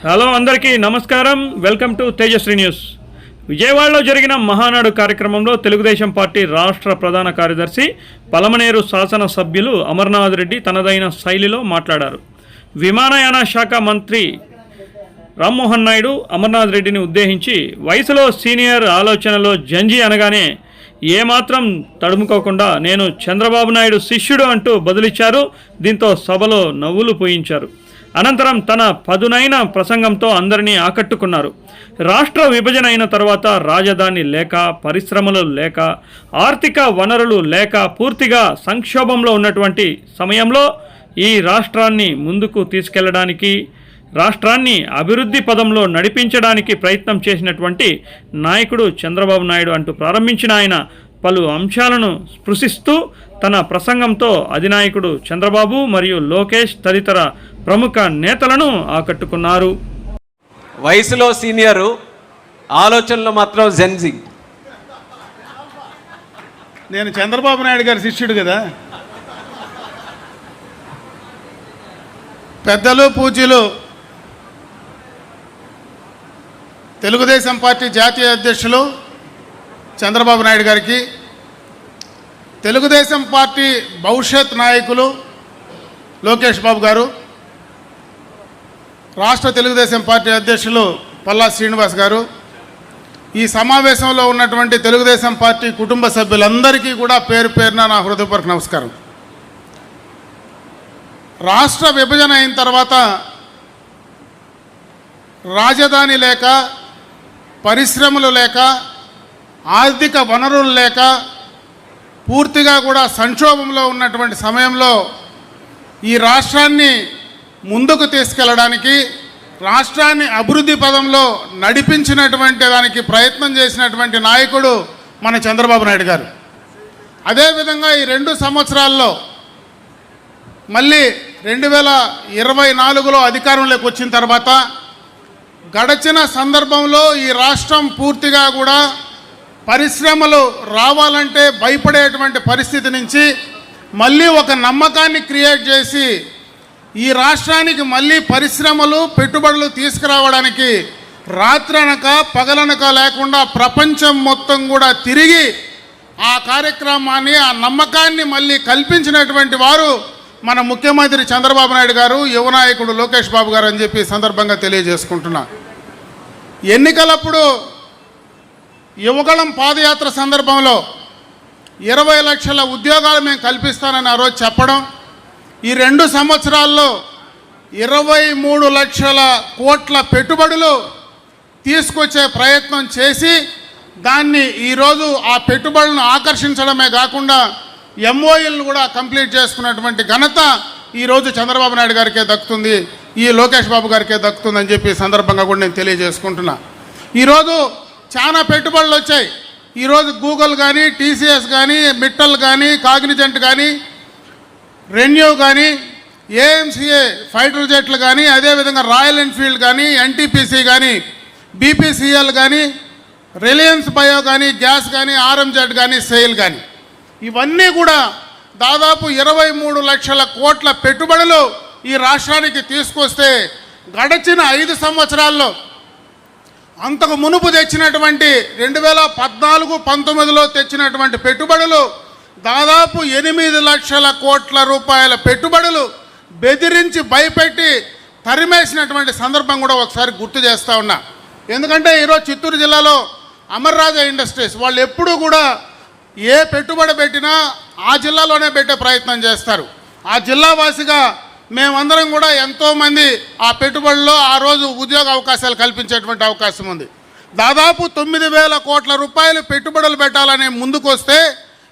Hello అందరికీ నమస్కారం. Welcome to Tejasri news. విజయవాడలో జరిగిన మహానాడు కార్యక్రమంలో తెలుగుదేశం పార్టీ రాష్ట్ర ప్రధాన కార్యదర్శి పలమనేరు శాసనసభ్యులు అమర్నాథ్ రెడ్డి తనదైన శైలిలో మాట్లాడారు. విమానయాన శాఖ మంత్రి రామ్మోహన్ నాయుడు అమర్నాథ్ రెడ్డిని ఉద్దేశించి వయసులో సీనియర్, ఆలోచనలో జంజి అనగానే ఏమాత్రం తడుముకోకుండా నేను చంద్రబాబు నాయుడు శిష్యుడు అంటూ బదులిచ్చారు. దీంతో సభలో నవ్వులు పూయించారు. అనంతరం తన పదునైన ప్రసంగంతో అందరినీ ఆకట్టుకున్నారు. రాష్ట్ర విభజన అయిన తర్వాత రాజధాని లేక, పరిశ్రమలు లేక, ఆర్థిక వనరులు లేక పూర్తిగా సంక్షోభంలో ఉన్నటువంటి సమయంలో ఈ రాష్ట్రాన్ని ముందుకు తీసుకెళ్లడానికి, రాష్ట్రాన్ని అభివృద్ధి పదంలో నడిపించడానికి ప్రయత్నం చేసినటువంటి నాయకుడు చంద్రబాబు నాయుడు అంటూ ప్రారంభించిన ఆయన పలు అంశాలను స్పృశిస్తూ తన ప్రసంగంతో అధినాయకుడు చంద్రబాబు మరియు లోకేష్ తదితర ప్రముఖ నేతలను ఆకట్టుకున్నారు. వయసులో సీనియరు, ఆలోచనలో మాత్రం జెన్జీ. నేను చంద్రబాబు నాయుడు గారి శిష్యుడు కదా. పెద్దలు, పూజ్యులు, తెలుగుదేశం పార్టీ జాతీయ అధ్యక్షులు చంద్రబాబు నాయుడు గారికి, తెలుగుదేశం పార్టీ భవిష్యత్ నాయకులు లోకేష్ బాబు గారు, రాష్ట్ర తెలుగుదేశం పార్టీ అధ్యక్షులు పల్లా శ్రీనివాస్ గారు, ఈ సమావేశంలో ఉన్నటువంటి తెలుగుదేశం పార్టీ కుటుంబ సభ్యులందరికీ కూడా పేరు పేరున నా హృదయపూర్వక నమస్కారం. రాష్ట్ర విభజన అయిన తర్వాత రాజధాని లేక, పరిశ్రమలు లేక, ఆర్థిక వనరులు లేక పూర్తిగా కూడా సంక్షోభంలో ఉన్నటువంటి సమయంలో ఈ రాష్ట్రాన్ని ముందుకు తీసుకెళ్ళడానికి, రాష్ట్రాన్ని అభివృద్ధి పదంలో నడిపించినటువంటి దానికి ప్రయత్నం చేసినటువంటి నాయకుడు మన చంద్రబాబు నాయుడు గారు. అదేవిధంగా ఈ 2 సంవత్సరాల్లో మళ్ళీ 2024లో అధికారంలోకి వచ్చిన తర్వాత గడచిన సందర్భంలో ఈ రాష్ట్రం పూర్తిగా కూడా పరిశ్రమలు రావాలంటే భయపడేటువంటి పరిస్థితి నుంచి మళ్ళీ ఒక నమ్మకాన్ని క్రియేట్ చేసి ఈ రాష్ట్రానికి మళ్ళీ పరిశ్రమలు, పెట్టుబడులు తీసుకురావడానికి రాత్రనక పగలనక లేకుండా ప్రపంచం మొత్తం కూడా తిరిగి ఆ కార్యక్రమాన్ని, ఆ నమ్మకాన్ని మళ్ళీ కల్పించినటువంటి వారు మన ముఖ్యమంత్రి చంద్రబాబు నాయుడు గారు, యువ నాయకుడు లోకేష్ బాబు గారు అని చెప్పి సందర్భంగా తెలియజేసుకుంటున్నా. ఎన్నికలప్పుడు యువగళం పాదయాత్ర సందర్భంలో 20 లక్షల ఉద్యోగాలు మేము కల్పిస్తానని ఆ రోజు చెప్పడం, ఈ 2 సంవత్సరాల్లో 23 లక్షల కోట్ల పెట్టుబడులు తీసుకొచ్చే ప్రయత్నం చేసి దాన్ని ఈరోజు ఆ పెట్టుబడులను ఆకర్షించడమే కాకుండా ఎంఓయూలను కూడా కంప్లీట్ చేసుకున్నటువంటి ఘనత ఈరోజు చంద్రబాబు నాయుడు గారికే దక్కుతుంది, ఈ లోకేష్ బాబు గారికే దక్కుతుందని చెప్పి సందర్భంగా కూడా నేను తెలియజేసుకుంటున్నా. ఈరోజు చాలా పెట్టుబడులు వచ్చాయి. ఈరోజు గూగుల్ కానీ, టీసీఎస్ కానీ, మిట్టల్ కానీ, కాగ్నిజెంట్ కానీ, రెన్యూ కానీ, ఏఎంసీఏ ఫైటర్ జెట్లు కానీ, అదేవిధంగా రాయల్ ఎన్ఫీల్డ్ కానీ, ఎన్టీపీసీ కానీ, బీపీసీఎల్ కానీ, రిలయన్స్ బయో కానీ, గ్యాస్ కానీ, ఆర్ఎంజెడ్ కానీ, సెయిల్ కానీ, ఇవన్నీ కూడా దాదాపు 23 లక్షల కోట్ల పెట్టుబడులు ఈ రాష్ట్రానికి తీసుకొస్తే గడచిన 5 సంవత్సరాల్లో అంతకు మునుపు తెచ్చినటువంటి 2014-19లో తెచ్చినటువంటి పెట్టుబడులు దాదాపు 8 లక్షల కోట్ల రూపాయల పెట్టుబడులు బెదిరించి భయపెట్టి తరిమేసినటువంటి సందర్భం కూడా ఒకసారి గుర్తు చేస్తూ ఉన్నా. ఎందుకంటే ఈరోజు చిత్తూరు జిల్లాలో అమర్ రాజా ఇండస్ట్రీస్ వాళ్ళు ఎప్పుడూ కూడా ఏ పెట్టుబడి పెట్టినా ఆ జిల్లాలోనే పెట్టే ప్రయత్నం చేస్తారు. ఆ జిల్లా వాసిగా మేమందరం కూడా ఎంతోమంది ఆ పెట్టుబడుల్లో ఆ రోజు ఉద్యోగ అవకాశాలు కల్పించేటువంటి అవకాశం ఉంది. దాదాపు 9,000 కోట్ల రూపాయలు పెట్టుబడులు పెట్టాలని ముందుకొస్తే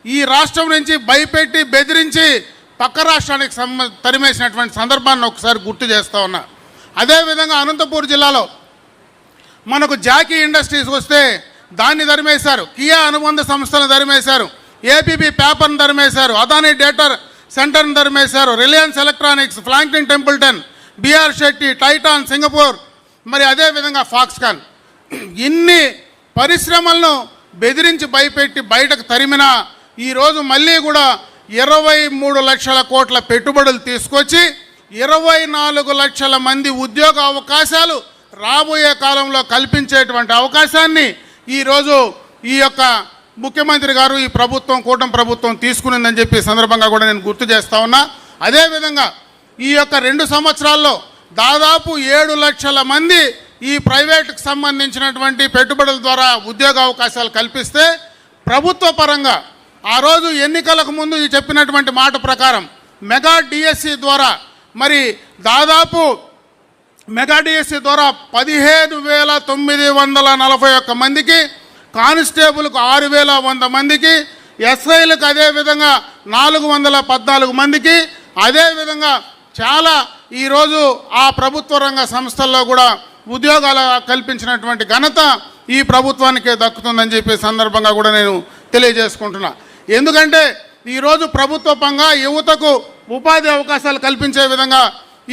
ఈ రాష్ట్రం నుంచి భయపెట్టి బెదిరించి పక్క రాష్ట్రానికి తరిమేసినటువంటి సందర్భాన్ని ఒకసారి గుర్తు చేస్తూ ఉన్నా. అదేవిధంగా అనంతపూర్ జిల్లాలో మనకు జాకీ ఇండస్ట్రీస్ వస్తే దాన్ని తరిమేశారు, కియా అనుబంధ సంస్థలను తరిమేశారు, ఏపీబీ పేపర్ను తరిమేశారు, అదానీ డేటా సెంటర్ను తరిమేశారు, Reliance Electronics, Franklin Templeton, BR Shetty, Titan Singapore, మరి అదేవిధంగా ఫాక్స్కాన్, ఇన్ని పరిశ్రమలను బెదిరించి భయపెట్టి బయటకు తరిమినా ఈరోజు మళ్ళీ కూడా 23 లక్షల కోట్ల పెట్టుబడులు తీసుకొచ్చి 24 లక్షల మంది ఉద్యోగ అవకాశాలు రాబోయే కాలంలో కల్పించేటువంటి అవకాశాన్ని ఈరోజు ఈ యొక్క ముఖ్యమంత్రి గారు ఈ ప్రభుత్వం కూటమి ప్రభుత్వం తీసుకునిందని చెప్పి సందర్భంగా కూడా నేను గుర్తు చేస్తా ఉన్నా. అదేవిధంగా ఈ యొక్క 2 సంవత్సరాల్లో దాదాపు 7 లక్షల మంది ఈ ప్రైవేటుకు సంబంధించినటువంటి పెట్టుబడుల ద్వారా ఉద్యోగ అవకాశాలు కల్పిస్తే ప్రభుత్వ పరంగా ఆ రోజు ఎన్నికలకు ముందు ఈ చెప్పినటువంటి మాట ప్రకారం మెగా డిఎస్సి ద్వారా మరి దాదాపు మెగా డిఎస్సి ద్వారా 15,941 మందికి, కానిస్టేబుల్కు 6,100 మందికి, ఎస్ఐలకు అదేవిధంగా 414 మందికి, అదేవిధంగా చాలా ఈరోజు ఆ ప్రభుత్వ రంగ సంస్థల్లో కూడా ఉద్యోగాలు కల్పించినటువంటి ఘనత ఈ ప్రభుత్వానికే దక్కుతుందని చెప్పి సందర్భంగా కూడా నేను తెలియజేసుకుంటున్నా. ఎందుకంటే ఈరోజు ప్రభుత్వ పరంగా యువతకు ఉపాధి అవకాశాలు కల్పించే విధంగా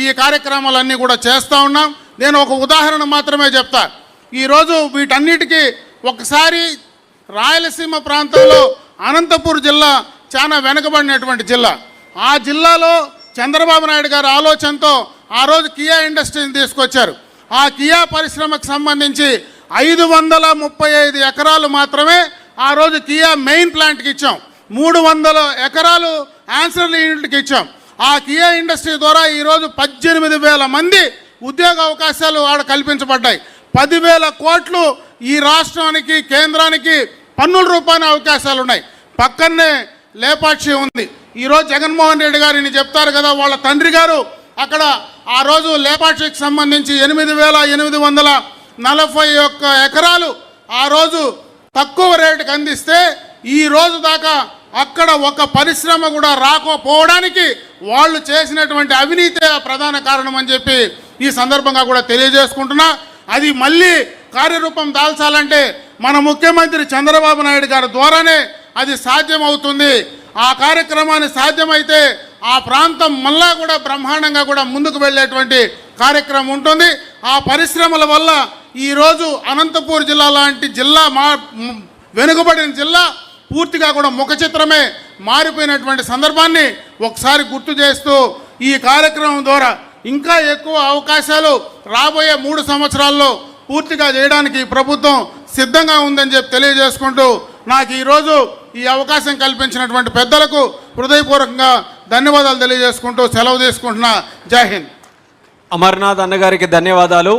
ఈ కార్యక్రమాలన్నీ కూడా చేస్తూ ఉన్నాం. నేను ఒక ఉదాహరణ మాత్రమే చెప్తా. ఈరోజు వీటన్నిటికీ ఒకసారి రాయలసీమ ప్రాంతంలో అనంతపూర్ జిల్లా చాలా వెనుకబడినటువంటి జిల్లా. ఆ జిల్లాలో చంద్రబాబు నాయుడు గారి ఆలోచనతో ఆ రోజు కియా ఇండస్ట్రీని తీసుకొచ్చారు. ఆ కియా పరిశ్రమకు సంబంధించి 535 ఎకరాలు మాత్రమే ఆ రోజు కియా మెయిన్ ప్లాంట్కి ఇచ్చాం. 300 ఎకరాలు ఆన్సర్ యూనిట్కి ఇచ్చాం. ఆ కియా ఇండస్ట్రీ ద్వారా ఈరోజు 18,000 మంది ఉద్యోగ అవకాశాలు ఆడ కల్పించబడ్డాయి. 10,000 కోట్లు ఈ రాష్ట్రానికి కేంద్రానికి పన్నుల రూపాయల అవకాశాలు ఉన్నాయి. పక్కనే లేపాక్షి ఉంది. ఈరోజు జగన్మోహన్ రెడ్డి గారిని చెప్తారు కదా, వాళ్ళ తండ్రి గారు అక్కడ ఆ రోజు లేపాక్షికి సంబంధించి 8,841 ఎకరాలు ఆ రోజు తక్కువ రేటుకి అందిస్తే ఈ రోజు దాకా అక్కడ ఒక పరిశ్రమ కూడా రాకపోవడానికి వాళ్ళు చేసినటువంటి అవినీతే ప్రధాన కారణం అని చెప్పి ఈ సందర్భంగా కూడా తెలియజేసుకుంటున్నా. అది మళ్ళీ కార్యరూపం దాల్చాలంటే మన ముఖ్యమంత్రి చంద్రబాబు నాయుడు గారి ద్వారానే అది సాధ్యమవుతుంది. ఆ కార్యక్రమాన్ని సాధ్యమైతే ఆ ప్రాంతం మళ్ళా కూడా బ్రహ్మాండంగా కూడా ముందుకు వెళ్ళేటువంటి కార్యక్రమం ఉంటుంది. ఆ పరిశ్రమల వల్ల ఈరోజు అనంతపూర్ జిల్లా లాంటి జిల్లా వెనుకబడిన జిల్లా పూర్తిగా కూడా ముఖ చిత్రమే మారిపోయినటువంటి సందర్భాన్ని ఒకసారి గుర్తు చేస్తూ ఈ కార్యక్రమం ద్వారా ఇంకా ఎక్కువ అవకాశాలు రాబోయే 3 సంవత్సరాల్లో పూర్తిగా చేయడానికి ప్రభుత్వం సిద్ధంగా ఉందని చెప్పి తెలియజేసుకుంటూ నాకు ఈరోజు ఈ అవకాశం కల్పించినటువంటి పెద్దలకు హృదయపూర్వకంగా ధన్యవాదాలు తెలియజేసుకుంటూ సెలవు తీసుకుంటున్నా. జై హింద్. అమర్నాథ్ అన్నగారికి ధన్యవాదాలు.